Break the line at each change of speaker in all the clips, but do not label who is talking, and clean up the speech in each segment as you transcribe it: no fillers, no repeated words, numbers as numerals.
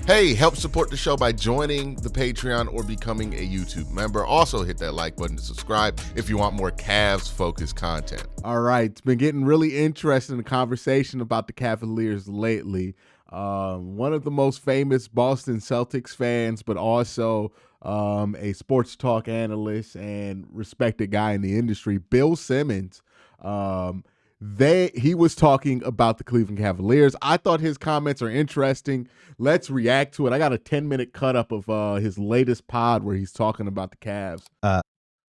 Hey, help support the show by joining the Patreon or becoming a YouTube member. Also hit that like button to subscribe if you want more Cavs-focused content.
All right. It's been getting really interesting in the conversation about the Cavaliers lately. One of the most famous Boston Celtics fans, but also a sports talk analyst and respected guy in the industry, Bill Simmons, he was talking about the Cleveland Cavaliers. I thought his comments are interesting. Let's react to it. I got a 10-minute cut up of his latest pod where he's talking about the Cavs.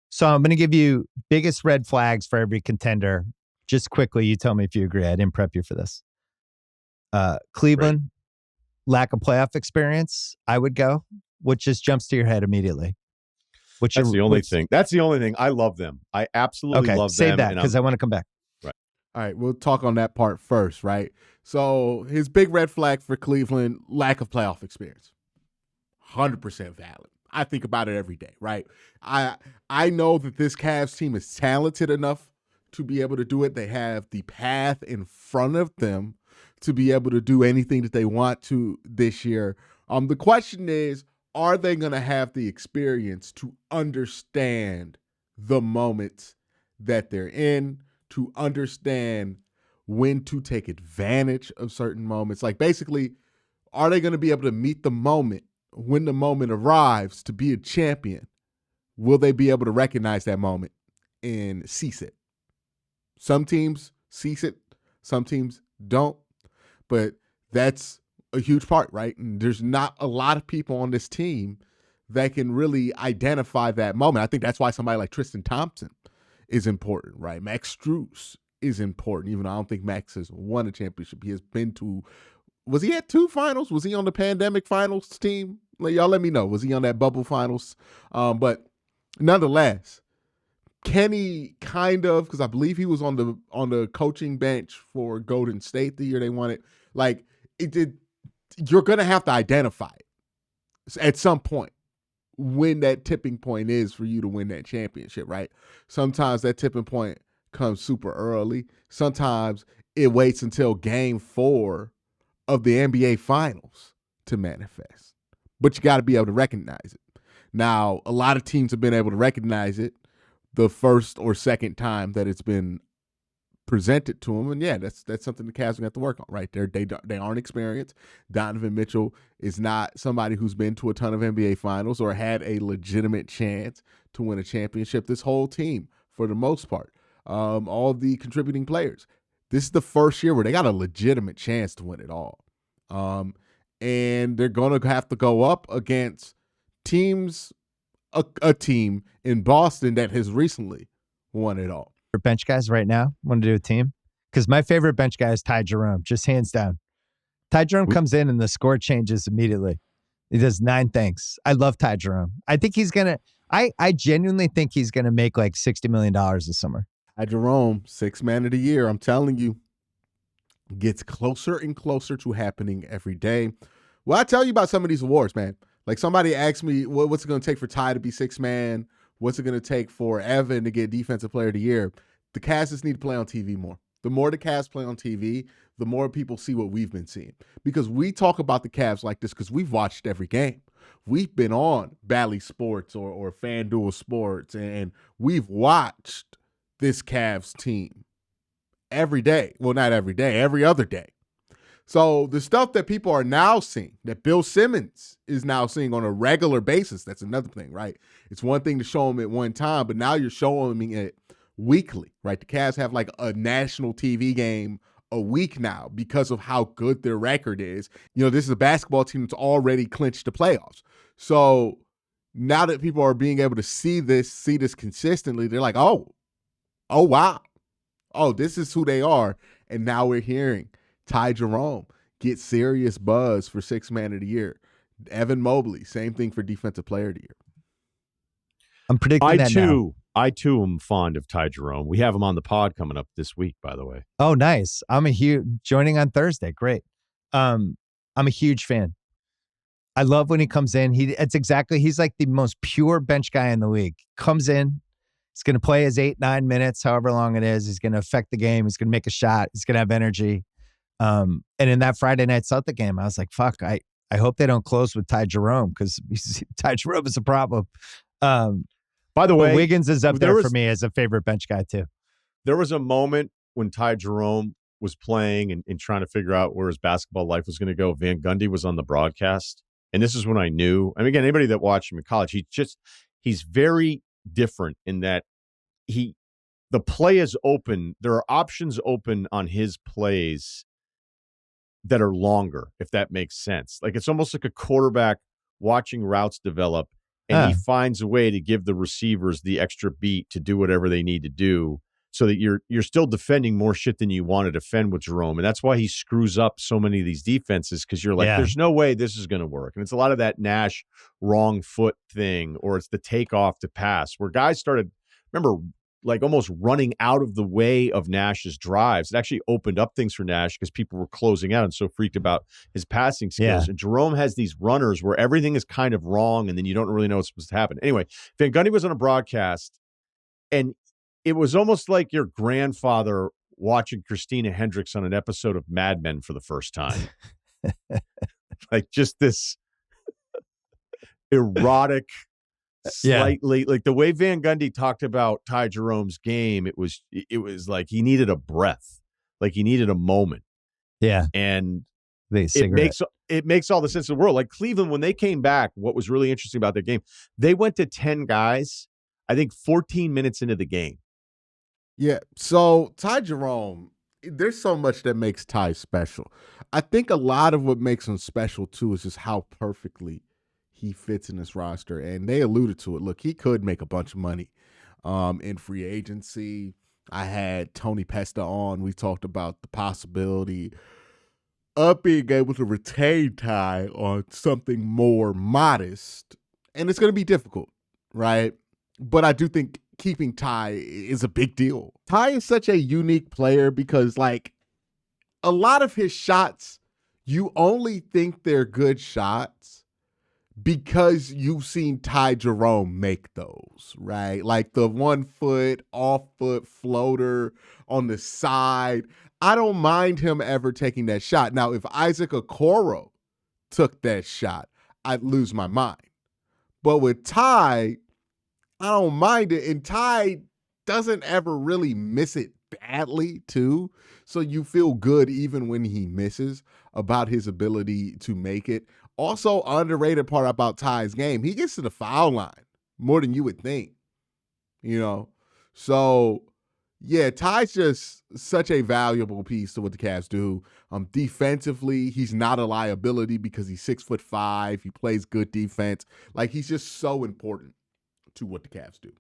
So I'm going to give you biggest red flags for every contender. Just quickly, you tell me if you agree. I didn't prep you for this. Cleveland, lack of playoff experience, I would go. What just jumps to your head immediately?
That's the only thing. That's the only thing. I love them. I absolutely love them.
Save that because I want to come back.
All right, we'll talk on that part first, right? So his big red flag for Cleveland, lack of playoff experience. 100% valid. I think about it every day, right? I know that this Cavs team is talented enough to be able to do it. They have the path in front of them to be able to do anything that they want to this year. The question is, are they going to have the experience to understand the moments that they're in, to understand when to take advantage of certain moments? Like, basically, are they going to be able to meet the moment when the moment arrives to be a champion? Will they be able to recognize that moment and seize it? Some teams seize it, some teams don't, but that's a huge part, right? And there's not a lot of people on this team that can really identify that moment. I think that's why somebody like Tristan Thompson is important, right? Max Strus is important, even though I don't think Max has won a championship. He has been to, was he at 2 finals? Was he on the pandemic finals team? Like, y'all let me know. Was he on that bubble finals? But nonetheless, Kenny kind of, because I believe he was on the coaching bench for Golden State the year they won it. Like, you're going to have to identify it at some point when that tipping point is for you to win that championship, right? Sometimes that tipping point comes super early. Sometimes it waits until game 4 of the NBA Finals to manifest. But you got to be able to recognize it. Now, a lot of teams have been able to recognize it the first or second time that it's been presented to them, and yeah, that's something the Cavs have to work on right there. They aren't experienced. Donovan Mitchell is not somebody who's been to a ton of NBA Finals or had a legitimate chance to win a championship. This whole team, for the most part, all the contributing players, this is the first year where they got a legitimate chance to win it all, and they're going to have to go up against teams, a team in Boston that has recently won it all.
Bench guys right now want to do a team? Because my favorite bench guy is Ty Jerome, just hands down. Ty Jerome comes in and the score changes immediately. He does 9 things. I love Ty Jerome. I think he's going to, I genuinely think he's going to make like $60 million this summer.
Ty Jerome, 6th man of the year, I'm telling you, gets closer and closer to happening every day. Well, I tell you about some of these awards, man. Like, somebody asked me, what's it going to take for Ty to be 6th man? What's it going to take for Evan to get Defensive Player of the Year? The Cavs just need to play on TV more. The more the Cavs play on TV, the more people see what we've been seeing. Because we talk about the Cavs like this because we've watched every game. We've been on Bally Sports or FanDuel Sports, and we've watched this Cavs team every day. Well, not every day, every other day. So the stuff that people are now seeing, that Bill Simmons is now seeing on a regular basis, that's another thing, right? It's one thing to show them at one time, but now you're showing it weekly, right? The Cavs have like a national TV game a week now because of how good their record is. You know, this is a basketball team that's already clinched the playoffs. So now that people are being able to see this consistently, they're like, oh, wow. Oh, this is who they are. And now we're hearing Ty Jerome get serious buzz for 6th man of the year. Evan Mobley, same thing for Defensive Player of the Year.
I'm predicting that now.
I too am fond of Ty Jerome. We have him on the pod coming up this week, by the way.
Oh, nice. I'm a huge joining on Thursday. Great. I'm a huge fan. I love when he comes in. He's like the most pure bench guy in the league. Comes in, he's going to play his 8-9 minutes, however long it is. He's going to affect the game. He's going to make a shot. He's going to have energy. And in that Friday night Celtic game, I was like, fuck, I hope they don't close with Ty Jerome because Ty Jerome is a problem.
By the way,
Wiggins is up there for me as a favorite bench guy too.
There was a moment when Ty Jerome was playing and trying to figure out where his basketball life was going to go. Van Gundy was on the broadcast. And this is when I knew. I mean, again, anybody that watched him in college, he's very different in that the play is open. There are options open on his plays that are longer, if that makes sense. Like it's almost like a quarterback watching routes develop, and he finds a way to give the receivers the extra beat to do whatever they need to do, so that you're still defending more shit than you want to defend with Jerome. And that's why he screws up so many of these defenses, because you're like, there's no way this is going to work. And it's a lot of that Nash wrong foot thing, or it's the takeoff to pass, where guys started, remember, like almost running out of the way of Nash's drives. It actually opened up things for Nash because people were closing out and so freaked about his passing skills. And Jerome has these runners where everything is kind of wrong, and then you don't really know what's supposed to happen. Anyway, Van Gundy was on a broadcast, and it was almost like your grandfather watching Christina Hendricks on an episode of Mad Men for the first time. Like just this erotic, slightly like the way Van Gundy talked about Ty Jerome's game. It was like he needed a breath, like he needed a moment. Yeah, and it makes all the sense in the world. Like Cleveland, when they came back, what was really interesting about their game, they went to 10 guys. I think 14 minutes into the game.
Yeah, so Ty Jerome, there's so much that makes Ty special. I think a lot of what makes him special, too, is just how perfectly he fits in this roster. And they alluded to it. Look, he could make a bunch of money in free agency. I had Tony Pesta on. We talked about the possibility of being able to retain Ty on something more modest. And it's going to be difficult, right? But I do think keeping Ty is a big deal. Ty is such a unique player because, like, a lot of his shots, you only think they're good shots because you've seen Ty Jerome make those, right? Like the 1 foot, off foot floater on the side. I don't mind him ever taking that shot. Now, if Isaac Okoro took that shot, I'd lose my mind. But with Ty, I don't mind it. And Ty doesn't ever really miss it badly, too. So you feel good even when he misses about his ability to make it. Also, underrated part about Ty's game, he gets to the foul line more than you would think. You know? So, yeah, Ty's just such a valuable piece to what the Cavs do. Defensively, he's not a liability because he's 6'5". He plays good defense. Like, he's just so important to what the Cavs do.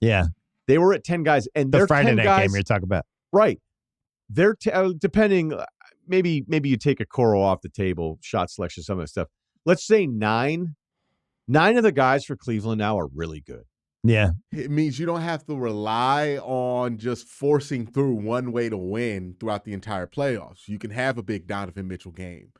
Yeah.
They were at 10 guys, and
the Friday night game you're talking about.
Right. They're depending, maybe you take a Coro off the table, shot selection, some of that stuff. Let's say 9 of the guys for Cleveland now are really good.
Yeah.
It means you don't have to rely on just forcing through one way to win throughout the entire playoffs. You can have a big Donovan Mitchell game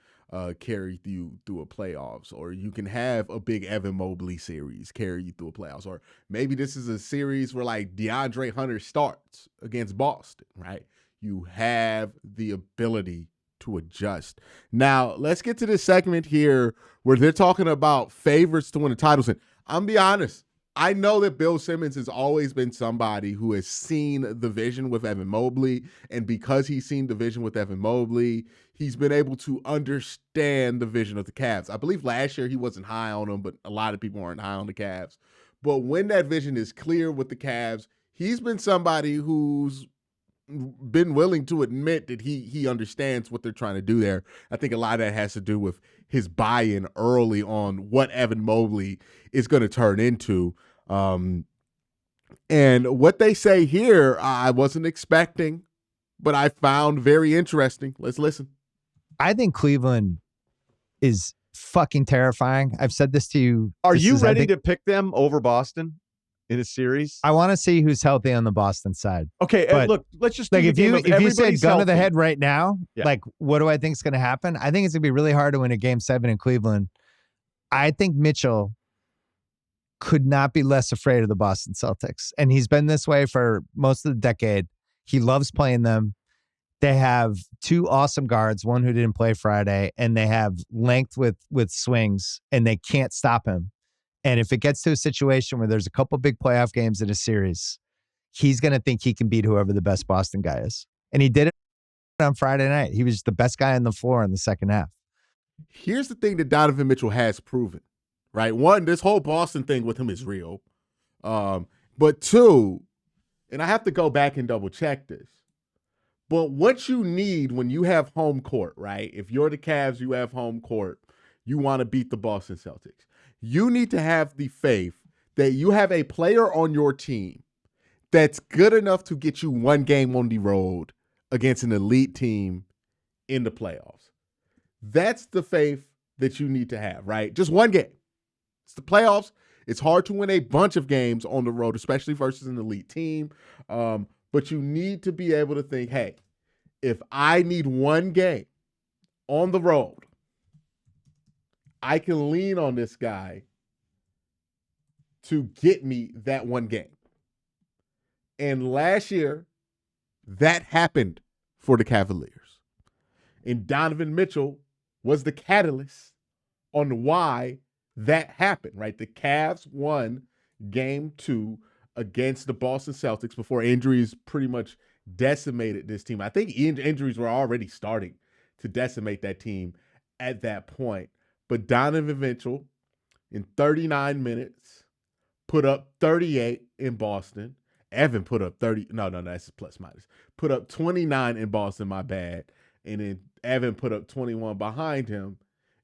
carry you through a playoffs, or you can have a big Evan Mobley series carry you through a playoffs, or maybe this is a series where like DeAndre Hunter starts against Boston, right? You have the ability to adjust. Now, let's get to this segment here where they're talking about favorites to win the titles. And I'm be honest, I know that Bill Simmons has always been somebody who has seen the vision with Evan Mobley, and because he's seen the vision with Evan Mobley, he's been able to understand the vision of the Cavs. I believe last year he wasn't high on them, but a lot of people aren't high on the Cavs. But when that vision is clear with the Cavs, he's been somebody who's been willing to admit that he understands what they're trying to do there. I think a lot of that has to do with his buy-in early on what Evan Mobley is going to turn into. And what they say here, I wasn't expecting, but I found very interesting. Let's listen.
I think Cleveland is fucking terrifying. I've said this to you.
Are you ready to pick them over Boston in a series?
I want to see who's healthy on the Boston side.
Okay, look, let's just
like if you said gun to the head right now,
yeah.
Like what do I think is going to happen? I think it's going to be really hard to win a game 7 in Cleveland. I think Mitchell could not be less afraid of the Boston Celtics, and he's been this way for most of the decade. He loves playing them. They have two awesome guards, one who didn't play Friday, and they have length with swings, and they can't stop him. And if it gets to a situation where there's a couple big playoff games in a series, he's going to think he can beat whoever the best Boston guy is. And he did it on Friday night. He was the best guy on the floor in the second half.
Here's the thing that Donovan Mitchell has proven, right? One, this whole Boston thing with him is real. But two, and I have to go back and double check this, but what you need when you have home court, right? If you're the Cavs, you have home court, you want to beat the Boston Celtics. You need to have the faith that you have a player on your team that's good enough to get you one game on the road against an elite team in the playoffs. That's the faith that you need to have, right? Just one game. It's the playoffs. It's hard to win a bunch of games on the road, especially versus an elite team. But you need to be able to think, hey, if I need one game on the road, I can lean on this guy to get me that one game. And last year, that happened for the Cavaliers. And Donovan Mitchell was the catalyst on why that happened, right? The Cavs won game 2 against the Boston Celtics before injuries pretty much decimated this team. I think injuries were already starting to decimate that team at that point. But Donovan Mitchell, in 39 minutes, put up 38 in Boston. Evan put up 30. No, that's plus minus. Put up 29 in Boston, my bad. And then Evan put up 21 behind him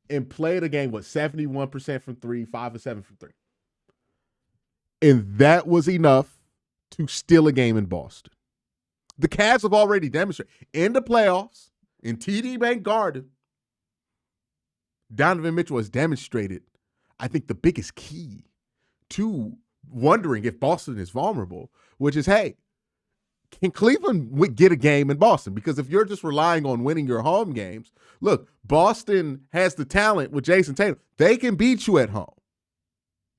and played a game with 71% from 3, 5 of 7 from 3. And that was enough to steal a game in Boston. The Cavs have already demonstrated in the playoffs, in TD Bank Garden, Donovan Mitchell has demonstrated, I think, the biggest key to wondering if Boston is vulnerable, which is, hey, can Cleveland get a game in Boston? Because if you're just relying on winning your home games, look, Boston has the talent with Jason Tatum. They can beat you at home.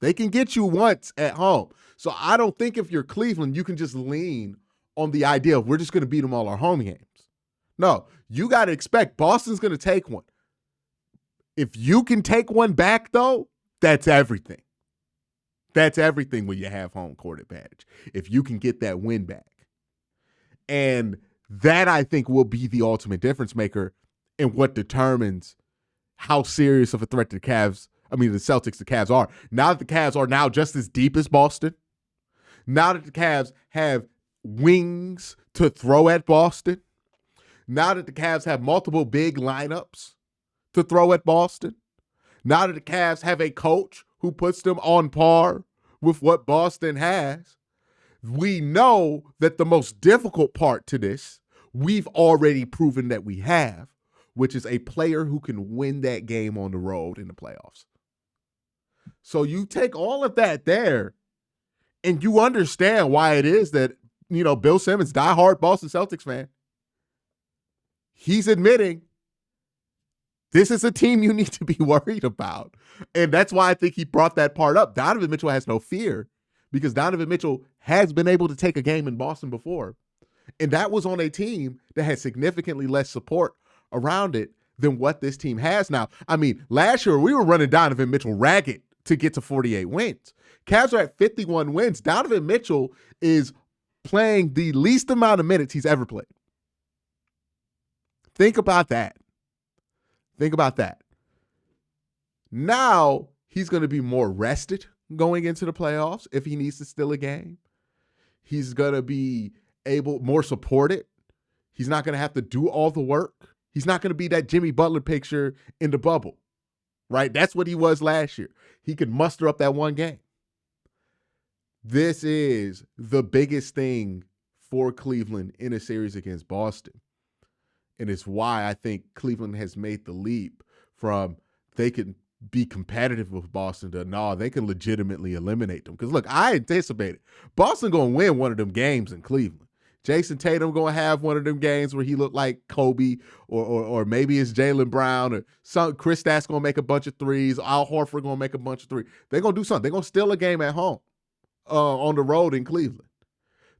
They can get you once at home. So I don't think if you're Cleveland, you can just lean on the idea of we're just going to beat them all our home games. No, you got to expect Boston's going to take one. If you can take one back, though, that's everything. That's everything when you have home court advantage. If you can get that win back. And that, I think, will be the ultimate difference maker in what determines how serious of a threat the Celtics, the Cavs are. Now that the Cavs are now just as deep as Boston, now that the Cavs have wings to throw at Boston, now that the Cavs have multiple big lineups to throw at Boston, now that the Cavs have a coach who puts them on par with what Boston has, we know that the most difficult part to this, we've already proven that we have, which is a player who can win that game on the road in the playoffs. So you take all of that there, and you understand why it is that, Bill Simmons, diehard Boston Celtics fan, he's admitting this is a team you need to be worried about. And that's why I think he brought that part up. Donovan Mitchell has no fear because Donovan Mitchell has been able to take a game in Boston before. And that was on a team that had significantly less support around it than what this team has now. I mean, last year we were running Donovan Mitchell ragged to get to 48 wins. Cavs are at 51 wins. Donovan Mitchell is playing the least amount of minutes he's ever played. Think about that. Think about that. Now he's going to be more rested going into the playoffs if he needs to steal a game. He's going to be more supported. He's not going to have to do all the work. He's not going to be that Jimmy Butler picture in the bubble, right? That's what he was last year. He could muster up that one game. This is the biggest thing for Cleveland in a series against Boston. And it's why I think Cleveland has made the leap from they can be competitive with Boston to they can legitimately eliminate them. Because, look, I anticipated Boston going to win one of them games in Cleveland. Jason Tatum going to have one of them games where he looked like Kobe or maybe it's Jaylen Brown or Chris Stapps going to make a bunch of threes. Al Horford going to make a bunch of threes. They're going to do something. They're going to steal a game at home on the road in Cleveland.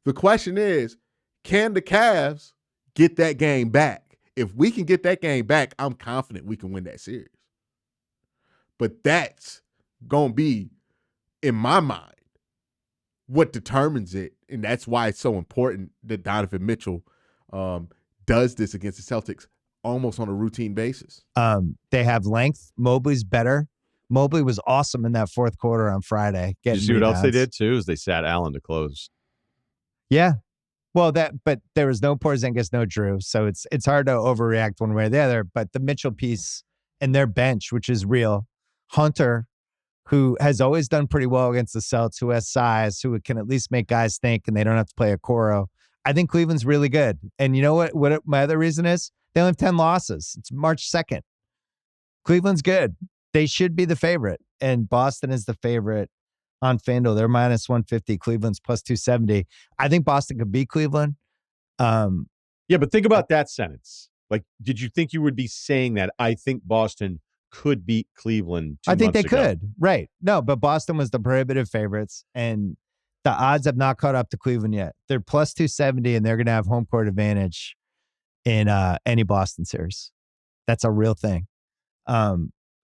The question is, can the Cavs get that game back. If we can get that game back, I'm confident we can win that series. But that's going to be, in my mind, what determines it. And that's why it's so important that Donovan Mitchell does this against the Celtics almost on a routine basis.
They have length. Mobley's better. Mobley was awesome in that fourth quarter on Friday.
Did you see what else they did too? Is they sat Allen to close.
Yeah. Well, but there was no Porzingis, no Drew, so it's hard to overreact one way or the other. But the Mitchell piece and their bench, which is real, Hunter, who has always done pretty well against the Celtics, who has size, who can at least make guys think, and they don't have to play a Coro. I think Cleveland's really good. And you know what my other reason is? They only have 10 losses. It's March 2nd. Cleveland's good. They should be the favorite, and Boston is the favorite on FanDuel. They're minus 150. Cleveland's plus 270. I think Boston could beat Cleveland.
Yeah, but think about that sentence. Like, did you think you would be saying that? I think Boston could beat Cleveland 2
I think
months
they
ago.
could. Right. No, but Boston was the prohibitive favorites, and the odds have not caught up to Cleveland yet. They're plus 270, and they're going to have home court advantage in any Boston series. That's a real thing.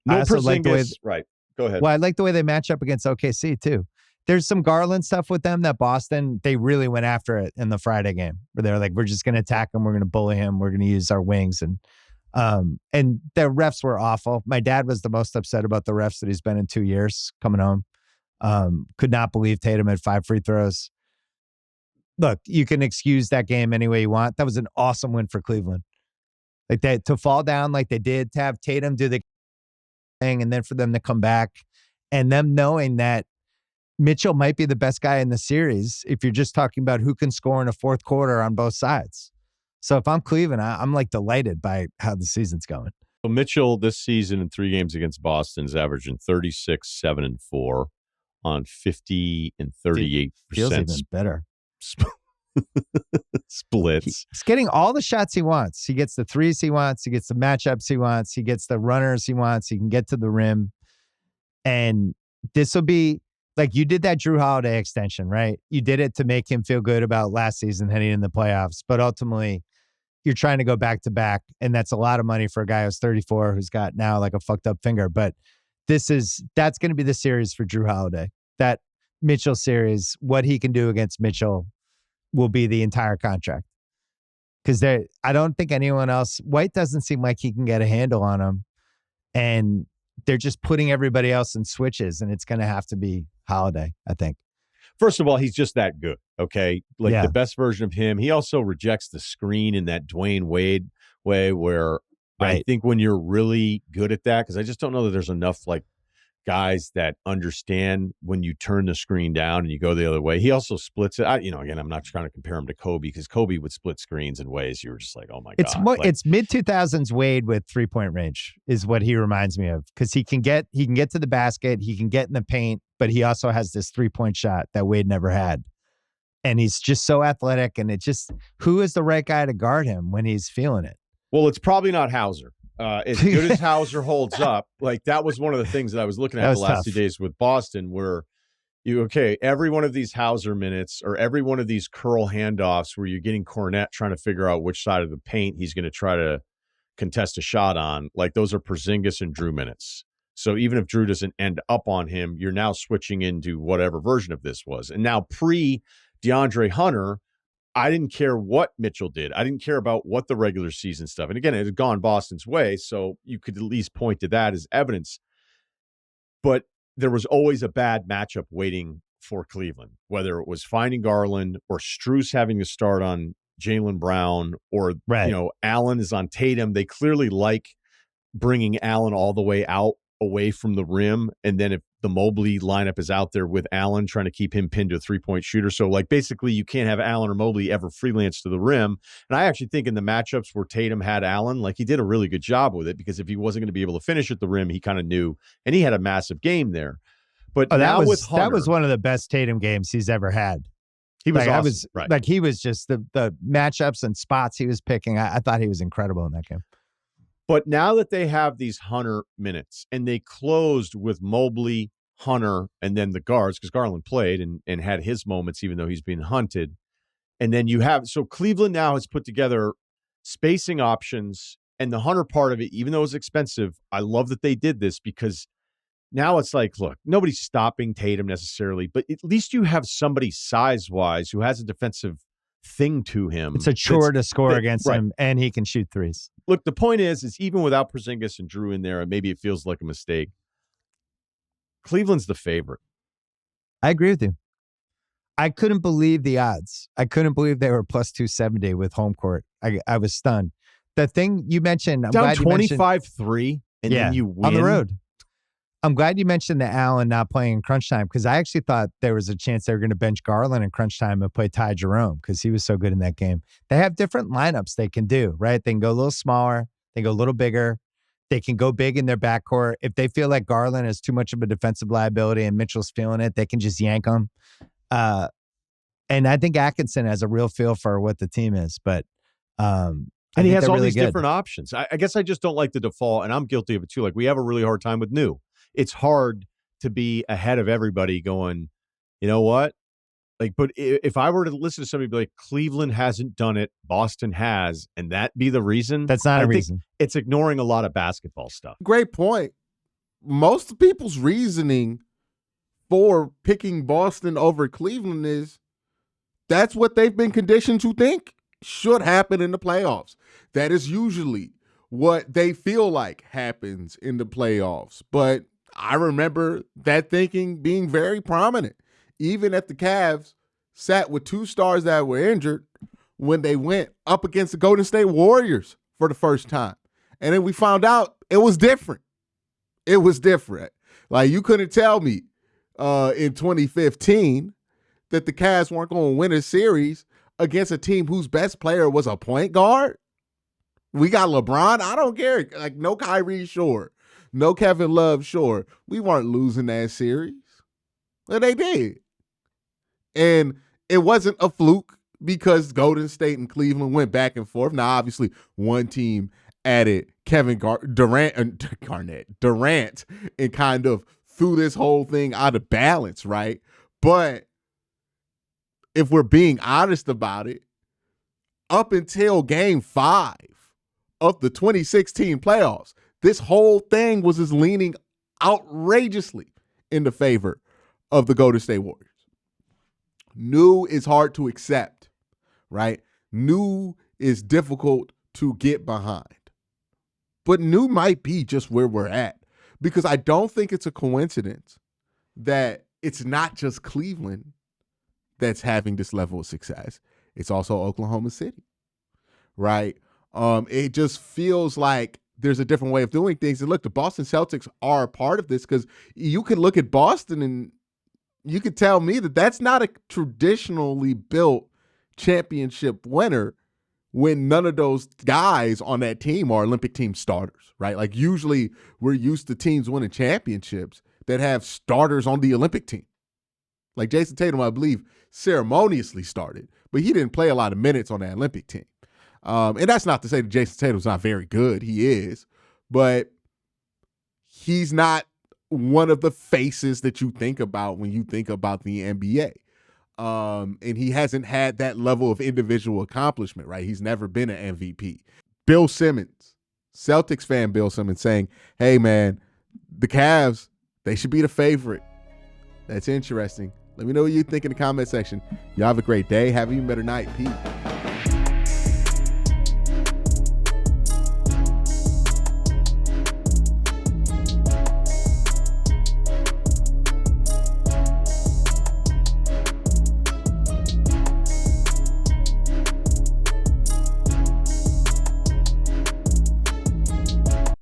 No
I also like the way
right. Go ahead.
Well, I like the way they match up against OKC too. There's some Garland stuff with them that Boston, they really went after it in the Friday game where they're like, we're just going to attack him. We're going to bully him. We're going to use our wings. And the refs were awful. My dad was the most upset about the refs that he's been in 2 years coming home. Could not believe Tatum had 5 free throws. Look, you can excuse that game any way you want. That was an awesome win for Cleveland. Like that, to fall down like they did, to have Tatum do the thing, and then for them to come back, and them knowing that Mitchell might be the best guy in the series if you're just talking about who can score in a fourth quarter on both sides. So if I'm Cleveland, I'm like delighted by how the season's going.
So Mitchell this season in 3 games against Boston is averaging 36, 7, and 4 on 50 and 38%.
Feels even better.
Splits.
He's getting all the shots he wants. He gets the threes he wants. He gets the matchups he wants. He gets the runners he wants. He can get to the rim. And this will be like, you did that Drew Holiday extension, right? You did it to make him feel good about last season heading in the playoffs. But ultimately, you're trying to go back to back. And that's a lot of money for a guy who's 34, who's got now like a fucked up finger. But that's going to be the series for Drew Holiday. That Mitchell series, what he can do against Mitchell will be the entire contract. Because I don't think anyone else, White doesn't seem like he can get a handle on him. And they're just putting everybody else in switches, and it's going to have to be Holiday, I think.
First of all, he's just that good, okay? Like
Yeah.
the best version of him. He also rejects the screen in that Dwayne Wade way where I
Right.
think when you're really good at that, because I just don't know that there's enough like guys that understand when you turn the screen down and you go the other way. He also splits it. Again, I'm not trying to compare him to Kobe because Kobe would split screens in ways you were just like, oh my
It's
God.
more,
Like,
it's mid 2000s Wade with 3-point range is what he reminds me of, because he can get to the basket, he can get in the paint, but he also has this 3-point shot that Wade never had. And he's just so athletic, and who is the right guy to guard him when he's feeling it?
well, it's probably not Hauser. As good as Hauser holds up, like that was one of the things that I was looking at the last
tough.
2 days with Boston, where every one of these Hauser minutes or every one of these curl handoffs where you're getting Cornette trying to figure out which side of the paint he's going to try to contest a shot on, like those are Porzingis and Drew minutes. So even if Drew doesn't end up on him, you're now switching into whatever version of this was. And now pre-DeAndre Hunter, I didn't care what Mitchell did. I didn't care about what the regular season stuff. And again, it had gone Boston's way, so you could at least point to that as evidence. But there was always a bad matchup waiting for Cleveland, whether it was finding Garland or Strus having to start on Jaylen Brown or,
Right.
Allen is on Tatum. They clearly like bringing Allen all the way out away from the rim. And then if the Mobley lineup is out there with Allen trying to keep him pinned to a 3-point shooter. So like basically you can't have Allen or Mobley ever freelance to the rim. And I actually think in the matchups where Tatum had Allen, like he did a really good job with it, because if he wasn't going to be able to finish at the rim, he kind of knew, and he had a massive game there. But now with Hunter,
that was one of the best Tatum games he's ever had.
he was
Like,
awesome. Right.
Like he was just the matchups and spots he was picking. I thought he was incredible in that game.
But now that they have these Hunter minutes and they closed with Mobley, Hunter, and then the guards, because Garland played and had his moments, even though he's being hunted. And then you have, so Cleveland now has put together spacing options, and the Hunter part of it, even though it's expensive, I love that they did this because now it's like, look, nobody's stopping Tatum necessarily, but at least you have somebody size-wise who has a defensive thing to him.
It's a chore to score against him, and he can shoot threes.
Look, the point is even without Porzingis and Drew in there, and maybe it feels like a mistake, Cleveland's the favorite.
I agree with you. I couldn't believe the odds. I couldn't believe they were plus 270 with home court. I was stunned. The thing you mentioned, I'm
down
glad
25-3, and then you win.
On the road. I'm glad you mentioned the Allen not playing in crunch time because I actually thought there was a chance they were going to bench Garland in crunch time and play Ty Jerome because he was so good in that game. They have different lineups they can do, right? They can go a little smaller. They can go a little bigger. They can go big in their backcourt. If they feel like Garland is too much of a defensive liability and Mitchell's feeling it, they can just yank him. And I think Atkinson has a real feel for what the team is, but
and he has all
really
these different options. I guess I just don't like the default, and I'm guilty of it too. Like we have a really hard time with new. It's hard to be ahead of everybody going, you know what? Like, but if I were to listen to somebody be like, Cleveland hasn't done it, Boston has, and that be the reason?
That's not a reason.
It's ignoring a lot of basketball stuff.
Great point. Most people's reasoning for picking Boston over Cleveland is that's what they've been conditioned to think should happen in the playoffs. That is usually what they feel like happens in the playoffs. But I remember that thinking being very prominent. Even if the Cavs sat with two stars that were injured when they went up against the Golden State Warriors for the first time. And then we found out it was different. It was different. Like you couldn't tell me in 2015 that the Cavs weren't going to win a series against a team whose best player was a point guard. We got LeBron. I don't care. Like no Kyrie, sure. No Kevin Love, sure. We weren't losing that series. But they did. And it wasn't a fluke because Golden State and Cleveland went back and forth. Now, obviously, one team added Kevin Durant and kind of threw this whole thing out of balance, right? But if we're being honest about it, up until Game 5 of the 2016 playoffs, this whole thing was just leaning outrageously in the favor of the Golden State Warriors. New is hard to accept, right? New is difficult to get behind. But new might be just where we're at because I don't think it's a coincidence that it's not just Cleveland that's having this level of success. It's also Oklahoma City, right? It just feels like there's a different way of doing things. And look, the Boston Celtics are a part of this because you could look at Boston and you could tell me that that's not a traditionally built championship winner when none of those guys on that team are Olympic team starters, right? Like usually we're used to teams winning championships that have starters on the Olympic team. Like Jason Tatum, I believe, ceremoniously started, but he didn't play a lot of minutes on that Olympic team. And that's not to say that Jason Tatum's not very good. He is, but he's not one of the faces that you think about when you think about the NBA. And he hasn't had that level of individual accomplishment, right? He's never been an MVP. Bill Simmons, Celtics fan Bill Simmons saying, hey, man, the Cavs, they should be the favorite. That's interesting. Let me know what you think in the comment section. Y'all have a great day. Have an even better night. Peace.